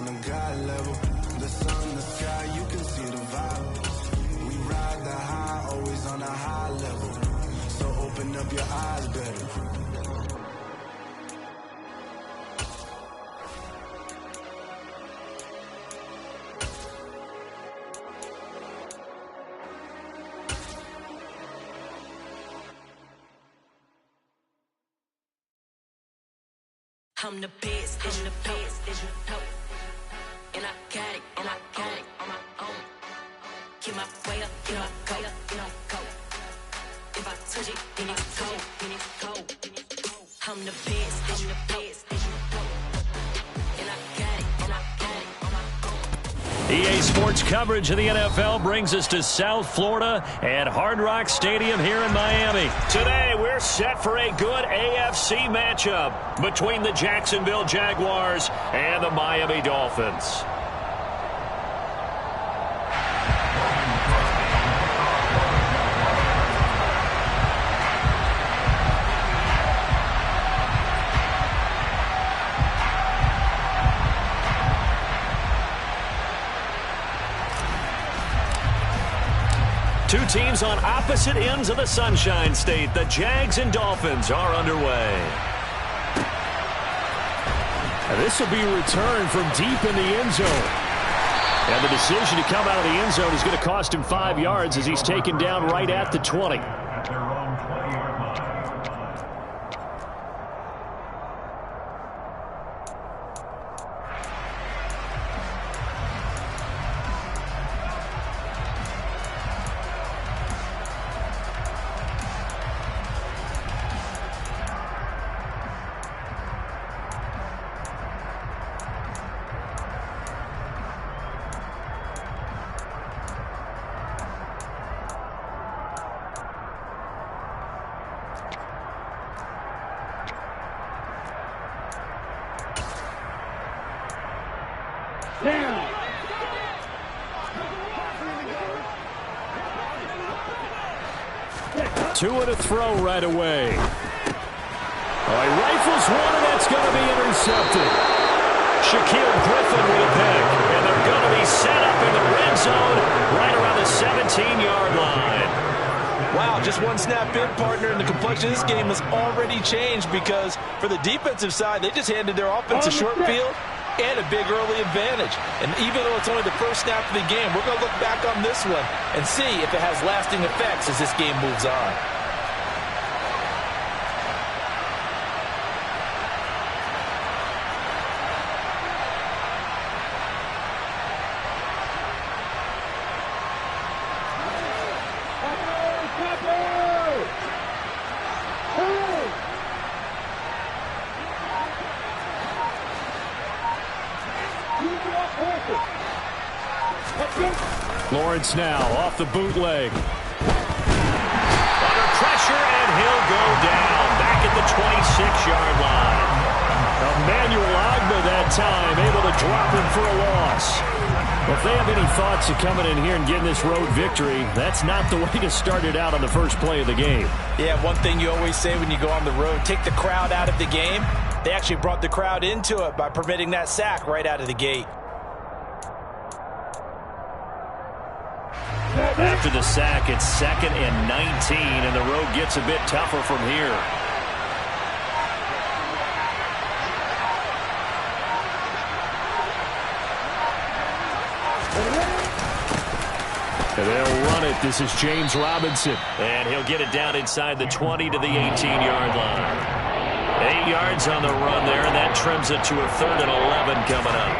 on a God level. The sun, the sky, you can see the vibe. We ride the high, always on a high level. So open up your eyes better. I'm the best, I'm the best, and I got it, and I got it on my own. Get my way up, get my go, go. If I touch it, then it's cold, then it's cold. I'm the best, I'm the best, and I got it, and I got it on my own. EA Sports coverage of the NFL brings us to South Florida at Hard Rock Stadium here in Miami. Today, we're set for a good AFC matchup between the Jacksonville Jaguars and the Miami Dolphins. Two teams on opposite ends of the Sunshine State. The Jags and Dolphins are underway. This will be a return from deep in the end zone. And the decision to come out of the end zone is going to cost him 5 yards as he's taken down right at the 20. Two and a throw right away. Oh, he rifles one, and that's going to be intercepted. Shaquille Griffin with a pick, and they're going to be set up in the red zone right around the 17-yard line. Wow, just one snap in, partner, and the complexion of this game has already changed because for the defensive side, they just handed their offense a short field and a big early advantage. And even though it's only the first snap of the game, we're going to look back on this one and see if it has lasting effects as this game moves on. Lawrence now off the bootleg. Under pressure, and he'll go down back at the 26-yard line. Emmanuel Ogbah that time able to drop him for a loss. Well, if they have any thoughts of coming in here and getting this road victory, that's not the way to start it out on the first play of the game. Yeah, one thing you always say when you go on the road, take the crowd out of the game. They actually brought the crowd into it by permitting that sack right out of the gate. After the sack, it's 2nd and 19, and the road gets a bit tougher from here. And they'll run it. This is James Robinson. And he'll get it down inside the 20 to the 18-yard line. 8 yards on the run there, and that trims it to a 3rd and 11 coming up.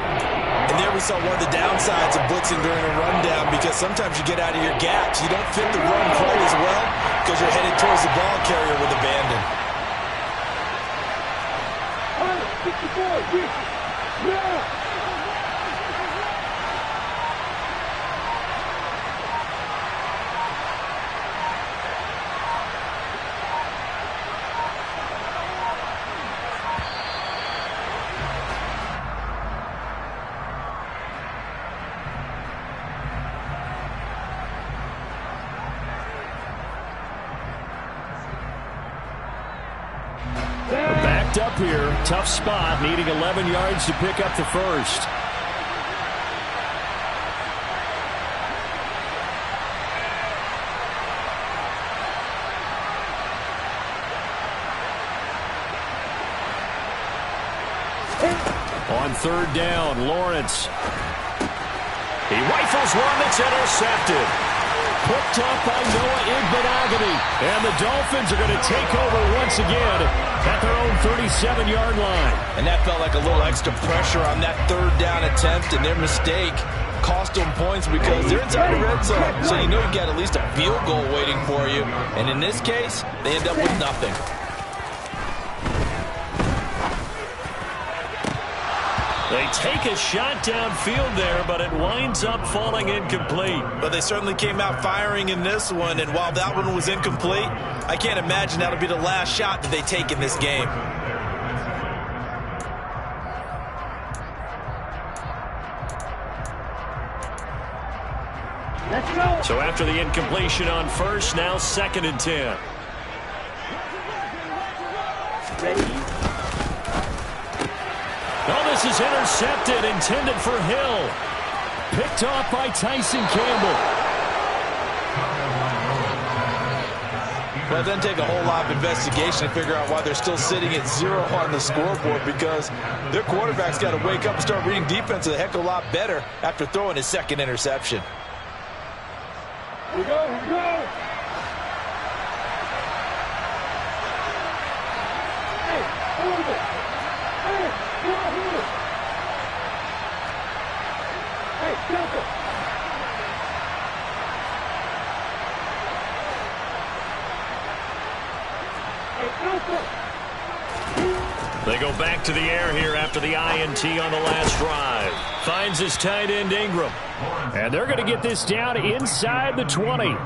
And there we saw one of the downsides of blitzing during a rundown because sometimes you get out of your gaps. You don't fit the run quite as well because you're headed towards the ball carrier with abandon. Backed up here, tough spot, needing 11 yards to pick up the first. On third down, Lawrence. He rifles one that's intercepted. Picked up by Noah Igbinoghene. And the Dolphins are going to take over once again at their own 37-yard line. And that felt like a little extra pressure on that third down attempt, and their mistake cost them points because they're inside the red zone. So you know you've got at least a field goal waiting for you. And in this case, they end up with nothing. They take a shot downfield there, but it winds up falling incomplete. But they certainly came out firing in this one, and while that one was incomplete, I can't imagine that'll be the last shot that they take in this game. So after the incompletion on first, now 2nd and 10. Ready? Oh, this is intercepted, intended for Hill. Picked off by Tyson Campbell. Well, it doesn't take a whole lot of investigation to figure out why they're still sitting at 0 on the scoreboard, because their quarterback's got to wake up and start reading defense a heck of a lot better after throwing his 2nd interception. Here we go, here we go. Hey, hold it. Hey, hold it. Hey, jump it. Hey, jump it. They go back to the air here after the INT on the last drive. Finds his tight end Ingram. And they're going to get this down inside the 20.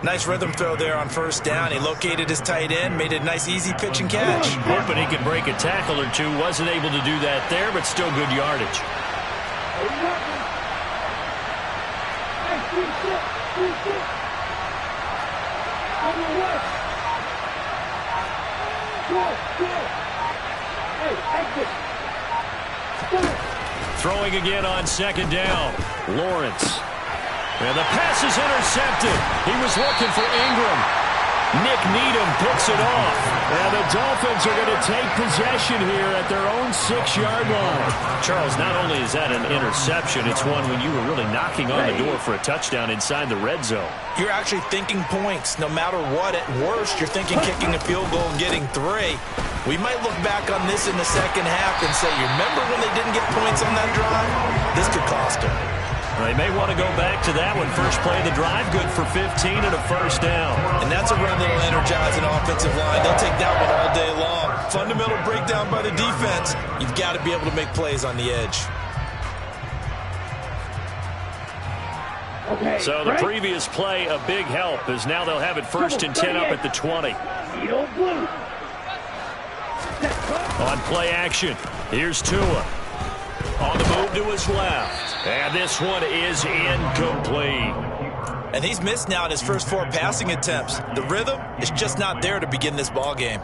Nice rhythm throw there on first down. He located his tight end, made a nice easy pitch and catch. Hoping he could break a tackle or two. Wasn't able to do that there, but still good yardage. Throwing again on 2nd down. Lawrence. And the pass is intercepted. He was looking for Ingram. Nick Needham picks it off. And the Dolphins are going to take possession here at their own 6-yard line. Charles, not only is that an interception, it's one when you were really knocking on the door for a touchdown inside the red zone. You're actually thinking points. No matter what, at worst, you're thinking kicking a field goal and getting 3. We might look back on this in the second half and say, you remember when they didn't get points on that drive? This could cost them. They may want to go back to that one. First play of the drive, good for 15 and a first down. And that's a run that'll energize an offensive line. They'll take that one all day long. Fundamental breakdown by the defense. You've got to be able to make plays on the edge. Okay, so the previous play, a big help, as now they'll have it 1st and 10 up at the 20. On play action, here's Tua. On the move to his left. And this one is incomplete. And he's missed now in his first 4 passing attempts. The rhythm is just not there to begin this ball game.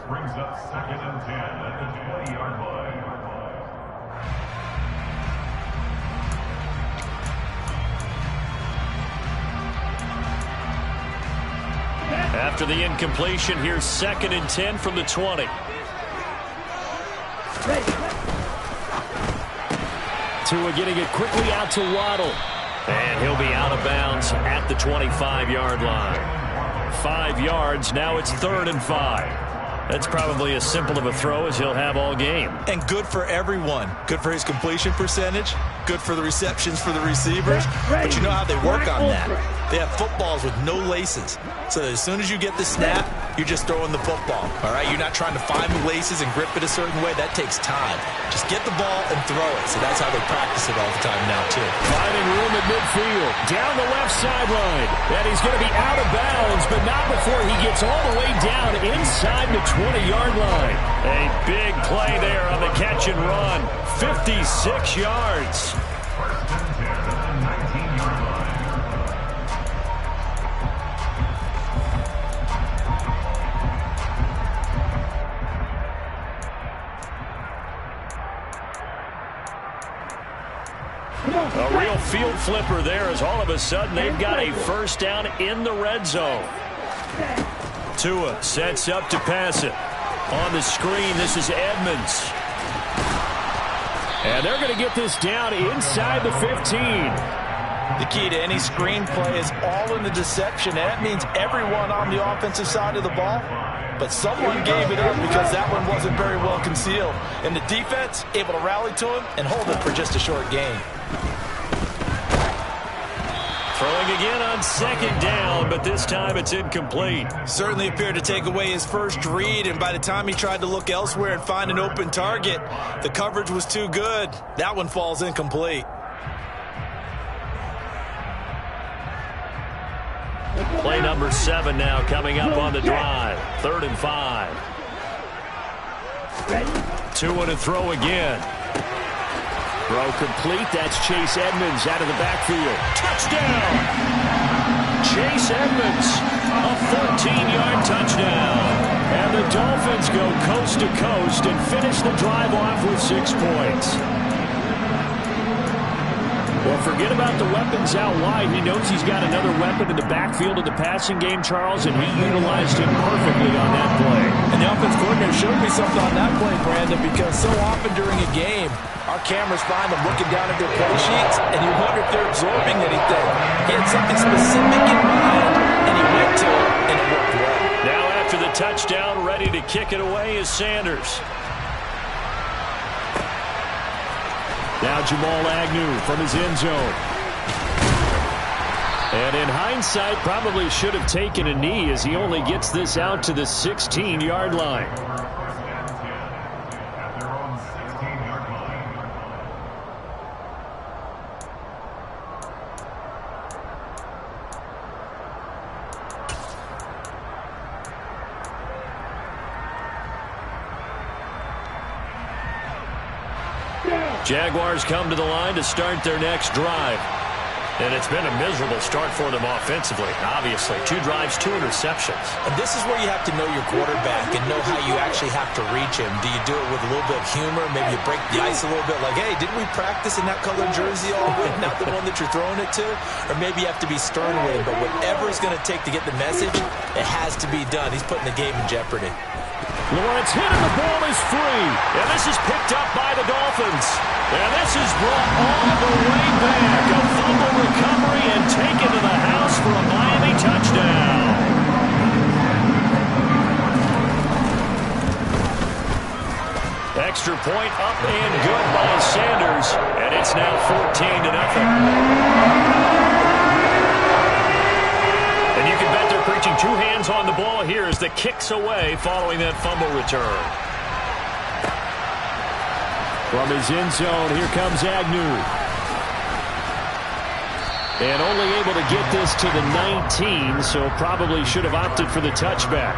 After the incompletion, here's 2nd and 10 from the 20. Tua getting it quickly out to Waddle. And he'll be out of bounds at the 25-yard line. 5 yards, now it's 3rd and 5. That's probably as simple of a throw as he'll have all game. And good for everyone. Good for his completion percentage. Good for the receptions for the receivers. But you know how they work on that. They have footballs with no laces. So as soon as you get the snap, you're just throwing the football. All right? You're not trying to find the laces and grip it a certain way. That takes time. Just get the ball and throw it. So that's how they practice it all the time now, too. Finding room at midfield. Down the left sideline. And he's going to be out of bounds, but not before he gets all the way down inside the 20-yard line. A big play there on the catch and run. 56 yards. A real field flipper there, as all of a sudden they've got a first down in the red zone. Tua sets up to pass it. On the screen, this is Edmonds. And they're going to get this down inside the 15. The key to any screenplay is all in the deception. And that means everyone on the offensive side of the ball. But someone gave it up because that one wasn't very well concealed. And the defense able to rally to him and hold it for just a short gain. Throwing again on second down, but this time it's incomplete. Certainly appeared to take away his first read, and by the time he tried to look elsewhere and find an open target, the coverage was too good. That one falls incomplete. Play number 7 now coming up on the drive. 3rd and 5. 2 to throw again. Throw complete. That's Chase Edmonds out of the backfield. Touchdown! Chase Edmonds, a 14-yard touchdown. And the Dolphins go coast to coast and finish the drive off with 6 points. Well, forget about the weapons out wide. He knows he's got another weapon in the backfield of the passing game, Charles, and he utilized him perfectly on that play. And the offense coordinator showed me something on that play, Brandon, because so often during a game, our cameras find them looking down at their play sheets, and you wonder if they're absorbing anything. He had something specific in mind, and he went to it, and it worked well. Now after the touchdown, ready to kick it away is Sanders. Now Jamal Agnew from his end zone. And in hindsight, probably should have taken a knee as he only gets this out to the 16-yard line. Jaguars come to the line to start their next drive. And it's been a miserable start for them offensively, obviously. 2 drives, 2 interceptions. And this is where you have to know your quarterback and know how you actually have to reach him. Do you do it with a little bit of humor? Maybe you break the ice a little bit like, hey, didn't we practice in that colored jersey all week? Not the one that you're throwing it to? Or maybe you have to be stern with him. But whatever it's going to take to get the message, it has to be done. He's putting the game in jeopardy. Lawrence hit and the ball is free. And this is picked up by the Dolphins. And this is brought all the way back. A fumble recovery and taken to the house for a Miami touchdown. Extra point up and good by Sanders. And it's now 14-0. And you can bet they're preaching 2 hands on the ball here as the kick's away following that fumble return. From his end zone, here comes Agnew. And only able to get this to the 19, so probably should have opted for the touchback.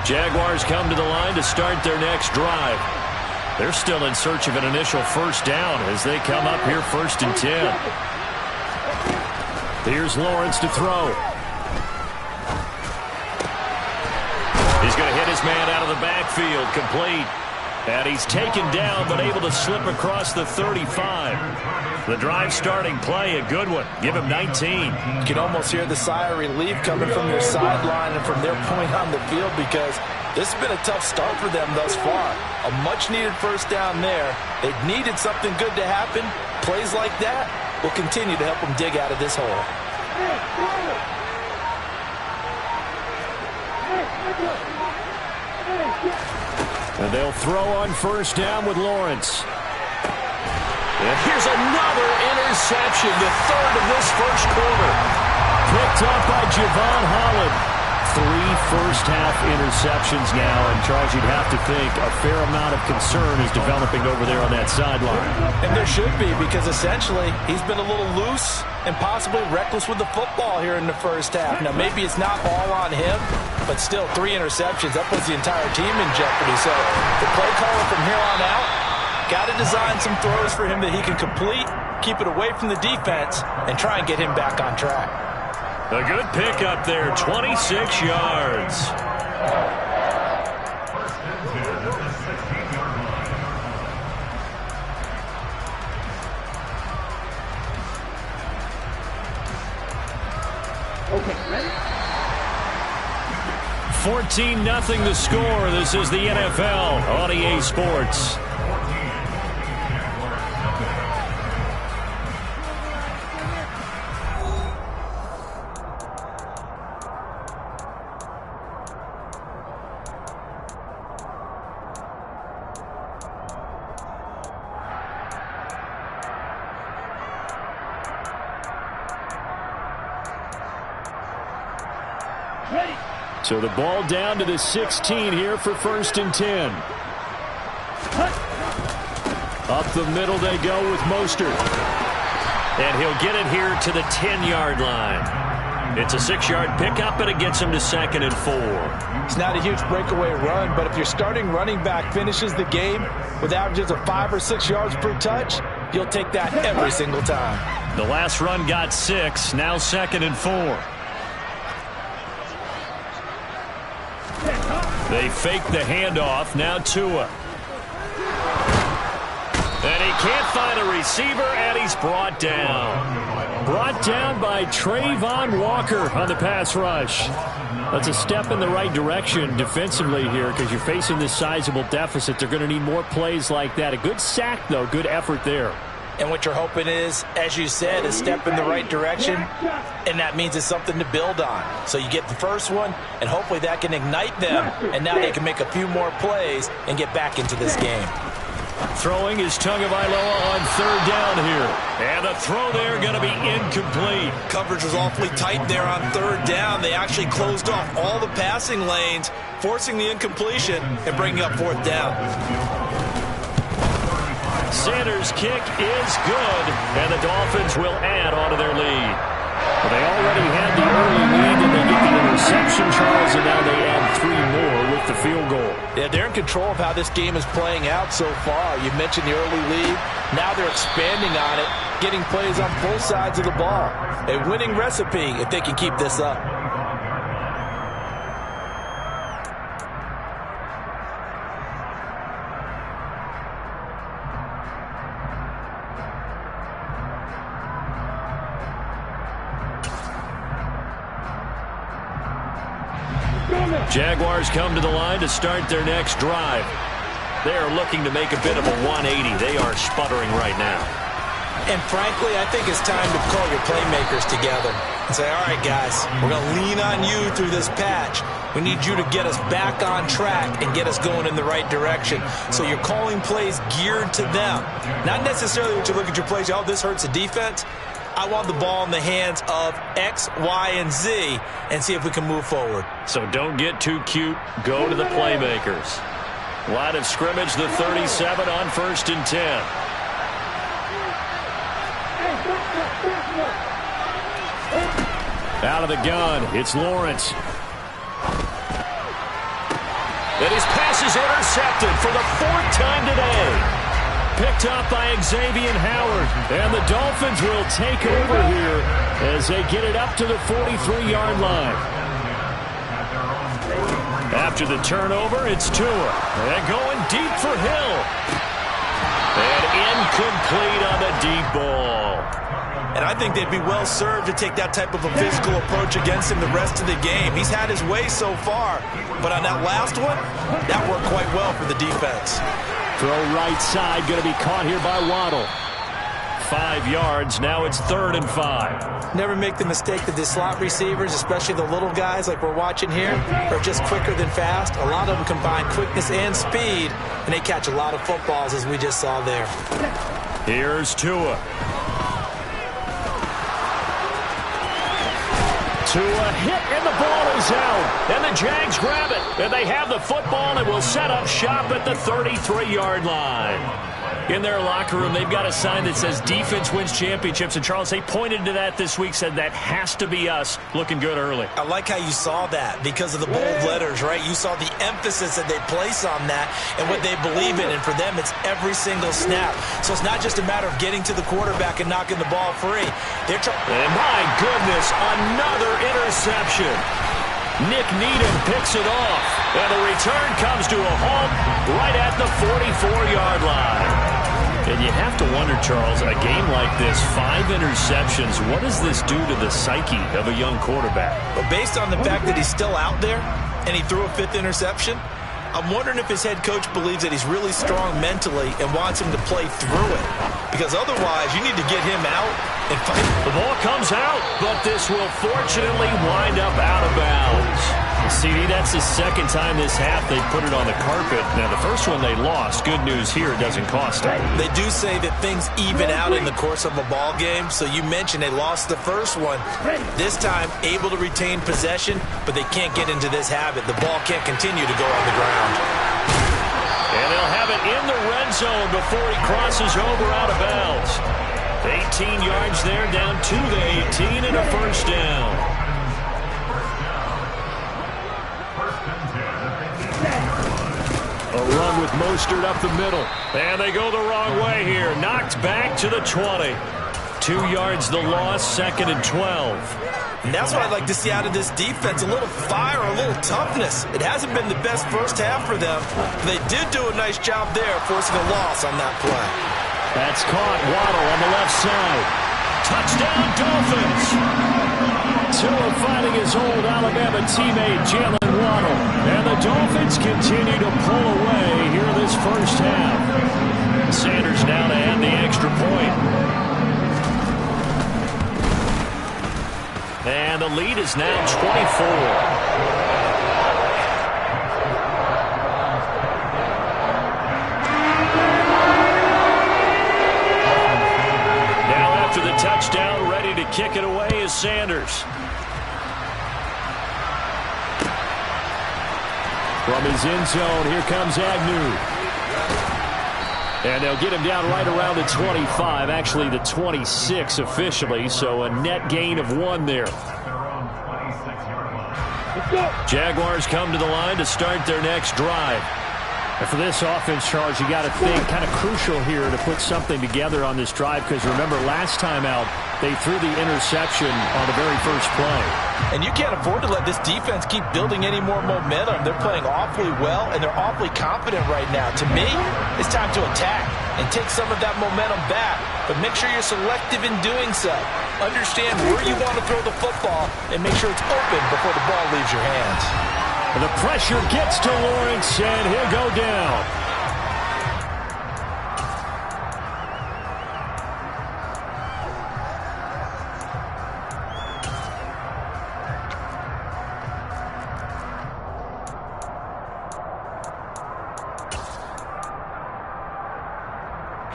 Jaguars come to the line to start their next drive. They're still in search of an initial first down as they come up here 1st and 10. Here's Lawrence to throw. He's going to hit his man out of the backfield, complete. And he's taken down, but able to slip across the 35. The drive starting play, a good one. Give him 19. You can almost hear the sigh of relief coming from their sideline and from their point on the field because this has been a tough start for them thus far. A much-needed first down there. They've needed something good to happen. Plays like that will continue to help them dig out of this hole. And they'll throw on first down with Lawrence. And here's another interception, the 3rd of this first quarter. Picked up by Javon Holland. 3 first-half interceptions now, and Charles, you'd have to think a fair amount of concern is developing over there on that sideline. And there should be, because essentially he's been a little loose and possibly reckless with the football here in the first half. Now, maybe it's not all on him, but still 3 interceptions. That puts the entire team in jeopardy. So the play caller from here on out got to design some throws for him that he can complete, keep it away from the defense, and try and get him back on track. A good pickup there, 26 yards. Okay, ready? 14-0 the score. This is the NFL on EA Sports. So the ball down to the 16 here for 1st and 10. Up the middle they go with Mostert. And he'll get it here to the 10-yard line. It's a 6-yard pickup, and it gets him to 2nd and 4. It's not a huge breakaway run, but if your starting running back finishes the game with averages of 5 or 6 yards per touch, you'll take that every single time. The last run got 6, now 2nd and 4. They fake the handoff. Now Tua. And he can't find a receiver, and he's brought down. Brought down by Trayvon Walker on the pass rush. That's a step in the right direction defensively here because you're facing this sizable deficit. They're going to need more plays like that. A good sack, though. Good effort there. And what you're hoping is, as you said, a step in the right direction, and that means it's something to build on. So you get the first one, and hopefully that can ignite them, and now they can make a few more plays and get back into this game. Throwing is Tagovailoa on 3rd down here. And the throw there going to be incomplete. Coverage was awfully tight there on 3rd down. They actually closed off all the passing lanes, forcing the incompletion and bringing up 4th down. Sanders' kick is good, and the Dolphins will add on to their lead. Well, they already had the early lead, and they get the interception, Charles, and now they add 3 more with the field goal. Yeah, they're in control of how this game is playing out so far. You mentioned the early lead. Now they're expanding on it, getting plays on both sides of the ball. A winning recipe if they can keep this up. Jaguars come to the line to start their next drive. They are looking to make a bit of a 180. They are sputtering right now. And frankly, I think it's time to call your playmakers together and say, all right, guys, we're going to lean on you through this patch. We need you to get us back on track and get us going in the right direction. So you're calling plays geared to them. Not necessarily what you look at your plays, oh, this hurts the defense. I want the ball in the hands of X, Y, and Z and see if we can move forward. So don't get too cute. Go to the playmakers. Line of scrimmage, the 37 on 1st and 10. Out of the gun, it's Lawrence. And his pass is intercepted for the 4th time today. Picked up by Xavier Howard. And the Dolphins will take over here as they get it up to the 43-yard line. After the turnover, it's Tua. And going deep for Hill. And incomplete on the deep ball. And I think they'd be well served to take that type of a physical approach against him the rest of the game. He's had his way so far, but on that last one, that worked quite well for the defense. Throw right side, going to be caught here by Waddle. 5 yards, now it's 3rd and 5. Never make the mistake that the slot receivers, especially the little guys like we're watching here, are just quicker than fast. A lot of them combine quickness and speed, and they catch a lot of footballs as we just saw there. Here's Tua. Tua hit, and the ball is out. And the Jags grab it. And they have the football and will set up shop at the 33-yard line. In their locker room, they've got a sign that says defense wins championships. And, Charles, they pointed to that this week, said that has to be us. Looking good early. I like how you saw that because of the bold letters, right? You saw the emphasis that they place on that and what they believe in. And for them, it's every single snap. So it's not just a matter of getting to the quarterback and knocking the ball free. And my goodness, another interception. Nick Needham picks it off. And the return comes to a halt right at the 44-yard line. And you have to wonder, Charles, a game like this, 5 interceptions, what does this do to the psyche of a young quarterback? But based on the fact that he's still out there and he threw a 5th interception, I'm wondering if his head coach believes that he's really strong mentally and wants him to play through it. Because otherwise, you need to get him out and fight. The ball comes out, but this will fortunately wind up out of bounds. CD, that's the second time this half they put it on the carpet. Now, the first one they lost. Good news here, it doesn't cost them. They do say that things even out in the course of a ball game. So you mentioned they lost the first one. This time, able to retain possession, but they can't get into this habit. The ball can't continue to go on the ground. And they'll have it in the red zone before he crosses over out of bounds. 18 yards there, down to the 18 and a first down. A run with Mostert up the middle. And they go the wrong way here. Knocked back to the 20. 2 yards the loss, 2nd and 12. And that's what I'd like to see out of this defense, a little fire, a little toughness. It hasn't been the best first half for them. They did do a nice job there, forcing a loss on that play. That's caught. Waddle on the left side. Touchdown, Dolphins! Tua fighting his old Alabama teammate, Jalen Waddle. And the Dolphins continue to pull away here this first half. Sanders now to add the extra point. And the lead is now 24. The touchdown, ready to kick it away is Sanders. From his end zone, here comes Agnew. And they'll get him down right around the 25, actually the 26 officially, so a net gain of 1 there. Jaguars come to the line to start their next drive. And for this offense, Charles, you got to think kind of crucial here to put something together on this drive because remember last time out they threw the interception on the very first play. And you can't afford to let this defense keep building any more momentum. They're playing awfully well and they're awfully confident right now. To me, it's time to attack and take some of that momentum back. But make sure you're selective in doing so. Understand where you want to throw the football and make sure it's open before the ball leaves your hands. The pressure gets to Lawrence, and he'll go down.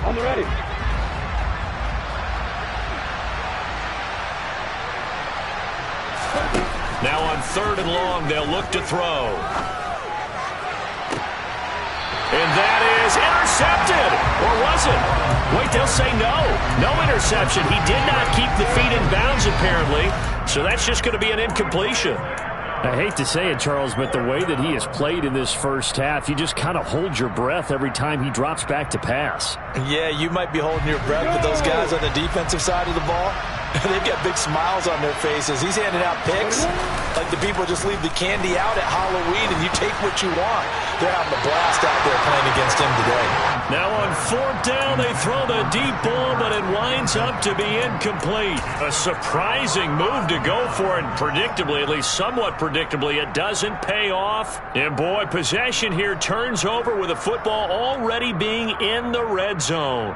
On the ready. Now on 3rd and long, they'll look to throw. And that is intercepted. Or was it? Wait, they'll say no. No interception. He did not keep the feet in bounds, apparently. So that's just going to be an incompletion. I hate to say it, Charles, but the way that he has played in this first half, you just kind of hold your breath every time he drops back to pass. Yeah, you might be holding your breath, but those guys on the defensive side of the ball, they've got big smiles on their faces. He's handing out picks like the people just leave the candy out at Halloween and you take what you want. They're having a blast out there playing against him today. Now on 4th down, they throw the deep ball, but it winds up to be incomplete. A surprising move to go for it, predictably, at least somewhat predictably, it doesn't pay off. And boy, possession here turns over with the football already being in the red zone.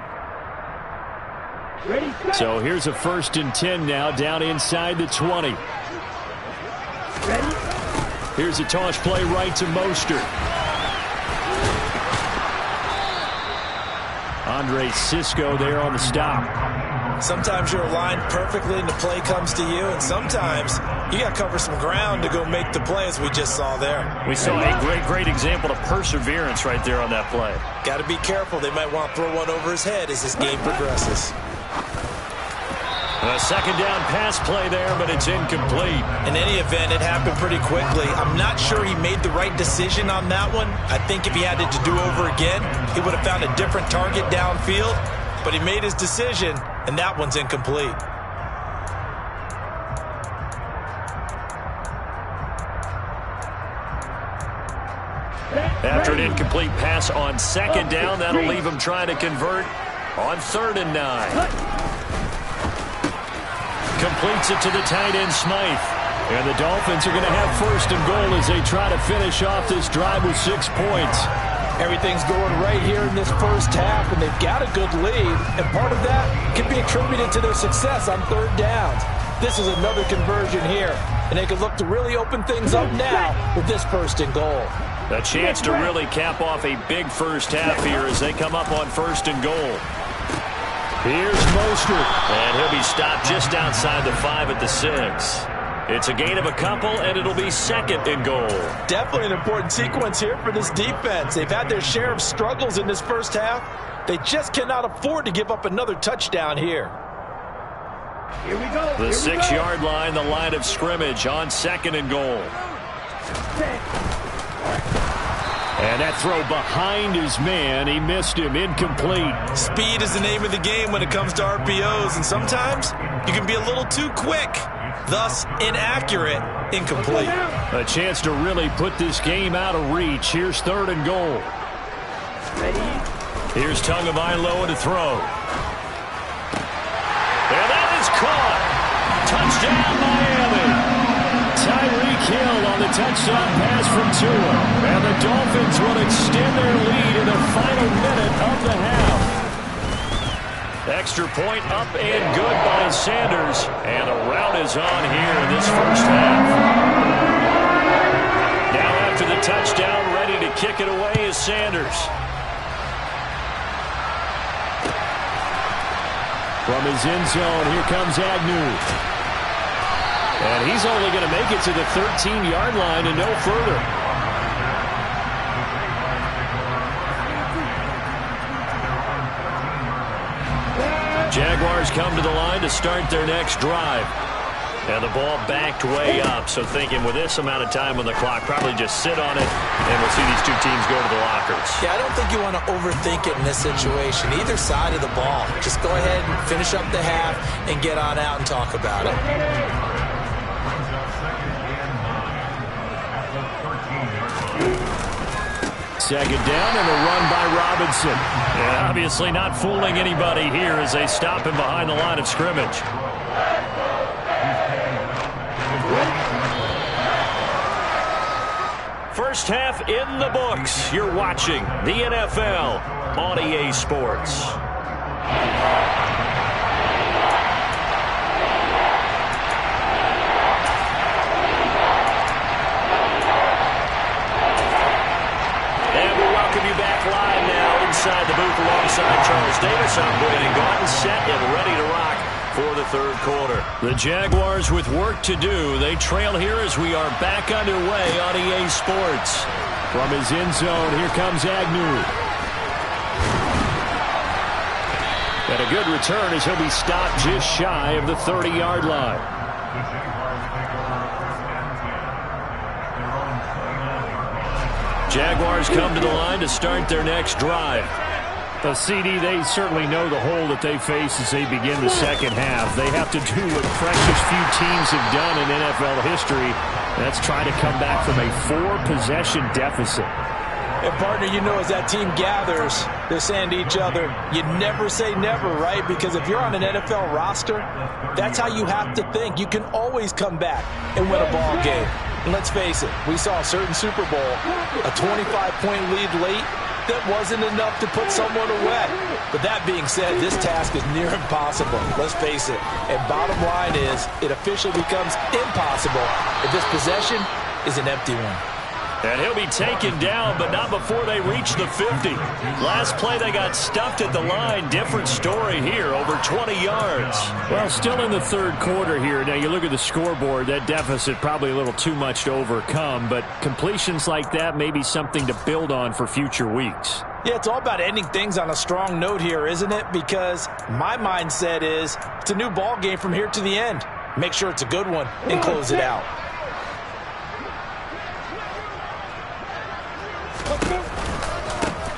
So here's a 1st and 10 now, down inside the 20. Here's a toss play right to Mostert. Andre Cisco there on the stop. Sometimes you're aligned perfectly and the play comes to you, and sometimes you got to cover some ground to go make the play, as we just saw there. We saw a great example of perseverance right there on that play. Got to be careful. They might want to throw one over his head as this game progresses. A 2nd down pass play there, but it's incomplete. In any event, it happened pretty quickly. I'm not sure he made the right decision on that one. I think if he had it to do over again, he would have found a different target downfield. But he made his decision, and that one's incomplete. After an incomplete pass on 2nd down, that'll leave him trying to convert On 3rd and 9. Completes it to the tight end, Smythe. And the Dolphins are going to have 1st and goal as they try to finish off this drive with 6 points. Everything's going right here in this first half, and they've got a good lead. And part of that can be attributed to their success on 3rd downs. This is another conversion here, and they can look to really open things up now with this 1st and goal. A chance to really cap off a big first half here as they come up on 1st and goal. Here's Mostert. And he'll be stopped just outside the 5 at the 6. It's a gain of a couple, and it'll be 2nd and goal. Definitely an important sequence here for this defense. They've had their share of struggles in this first half. They just cannot afford to give up another touchdown here. Here we go. The 6-yard line, the line of scrimmage on 2nd and goal. And that throw behind his man. He missed him. Incomplete. Speed is the name of the game when it comes to RPOs, and sometimes you can be a little too quick. Thus, inaccurate, incomplete. A chance to really put this game out of reach. Here's 3rd and goal. Here's Tagovailoa to throw. And that is caught. Touchdown, Miami. Tyreek Hill on the touchdown pass from Tua. And the Dolphins will extend their lead in the final minute of the half. Extra point up and good by Sanders. And a rout is on here in this first half. Now after the touchdown, ready to kick it away is Sanders. From his end zone, here comes Agnew. And he's only going to make it to the 13-yard line and no further. Jaguars come to the line to start their next drive. And the ball backed way up, so thinking with this amount of time on the clock, probably just sit on it, and we'll see these two teams go to the lockers. Yeah, I don't think you want to overthink it in this situation. Either side of the ball. Just go ahead and finish up the half and get on out and talk about it. Second down and a run by Robinson. And obviously not fooling anybody here as they stop him behind the line of scrimmage. First half in the books. You're watching the NFL on EA Sports. Inside the booth alongside Charles Davis. I'm Brandon Gaudin, set and ready to rock for the 3rd quarter. The Jaguars with work to do. They trail here as we are back underway on EA Sports. From his end zone, here comes Agnew. And a good return as he'll be stopped just shy of the 30-yard line. Jaguars come to the line to start their next drive. The CD, they certainly know the hole that they face as they begin the second half. They have to do what precious few teams have done in NFL history. That's try to come back from a 4-possession deficit. And partner, you know, as that team gathers, they're saying to each other, you never say never, right? Because if you're on an NFL roster, that's how you have to think. You can always come back and win a ball game. And let's face it, we saw a certain Super Bowl, a 25-point lead late, that wasn't enough to put someone away. But that being said, this task is near impossible. Let's face it. And bottom line is, it officially becomes impossible if this possession is an empty one. And he'll be taken down, but not before they reach the 50. Last play, they got stuffed at the line. Different story here, over 20 yards. Well, still in the 3rd quarter here. Now, you look at the scoreboard, that deficit probably a little too much to overcome, but completions like that may be something to build on for future weeks. Yeah, it's all about ending things on a strong note here, isn't it? Because my mindset is it's a new ball game from here to the end. Make sure it's a good one and close it out.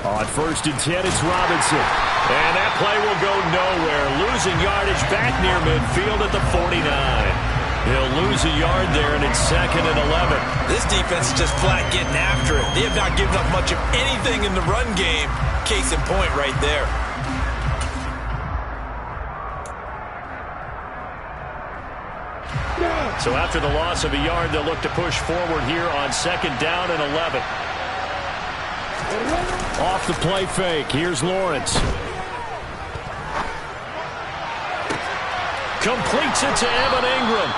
On 1st and 10, it's Robinson. And that play will go nowhere. Losing yardage back near midfield at the 49. He'll lose a yard there, and it's 2nd and 11. This defense is just flat getting after it. They have not given up much of anything in the run game. Case in point right there. So after the loss of a yard, they'll look to push forward here on 2nd down and 11. Off the play fake. Here's Lawrence. Completes it to Evan Ingram.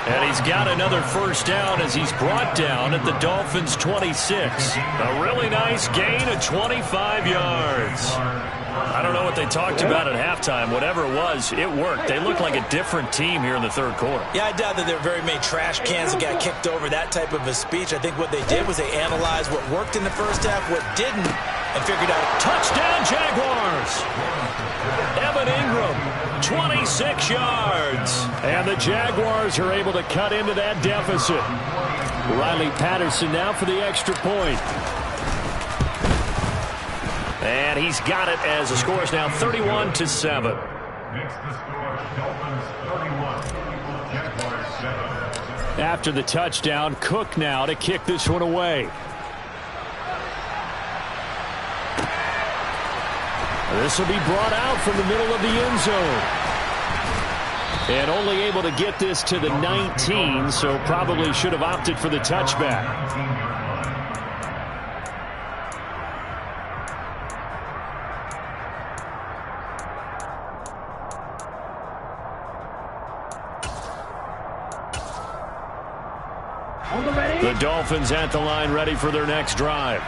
And he's got another first down as he's brought down at the Dolphins' 26. A really nice gain of 25 yards. I don't know what they talked about at halftime. Whatever it was, it worked. They look like a different team here in the third quarter. Yeah, I doubt that there were very many trash cans that got kicked over, that type of a speech. I think what they did was they analyzed what worked in the first half, what didn't, and figured out. Touchdown, Jaguars! Evan Ingram, 26 yards. And the Jaguars are able to cut into that deficit. Riley Patterson now for the extra point. And he's got it as the score is now 31-7. Next, the score, Dolphins 31, Jaguars 7. After the touchdown, Cook now to kick this one away. This will be brought out from the middle of the end zone. And only able to get this to the 19, so probably should have opted for the touchback. The Dolphins at the line, ready for their next drive.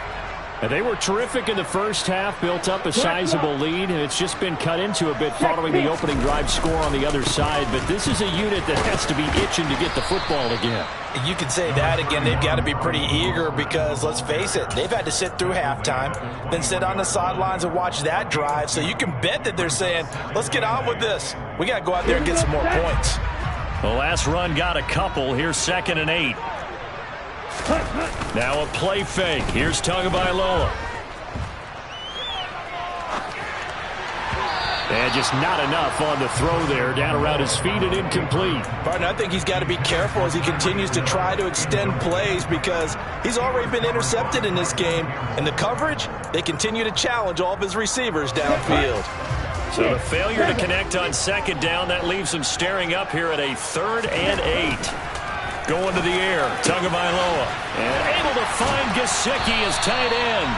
And they were terrific in the first half, built up a sizable lead, and it's just been cut into a bit following the opening drive score on the other side. But this is a unit that has to be itching to get the football again. You could say that again. They've got to be pretty eager because, let's face it, they've had to sit through halftime, then sit on the sidelines and watch that drive. So you can bet that they're saying, let's get on with this. We got to go out there and get some more points. The last run got a couple. Here's 2nd and 8. Now a play fake. Here's Tagovailoa. And just not enough on the throw there. Down around his feet and incomplete. Partner, I think he's got to be careful as he continues to try to extend plays because he's already been intercepted in this game. And the coverage, they continue to challenge all of his receivers downfield. So the failure to connect on 2nd down, that leaves him staring up here at a 3rd and 8. Going to the air, Tagovailoa. And able to find Gesicki as tight end.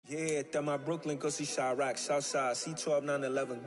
Yeah, that my Brooklyn, go see Chirac, Southside, C12 911.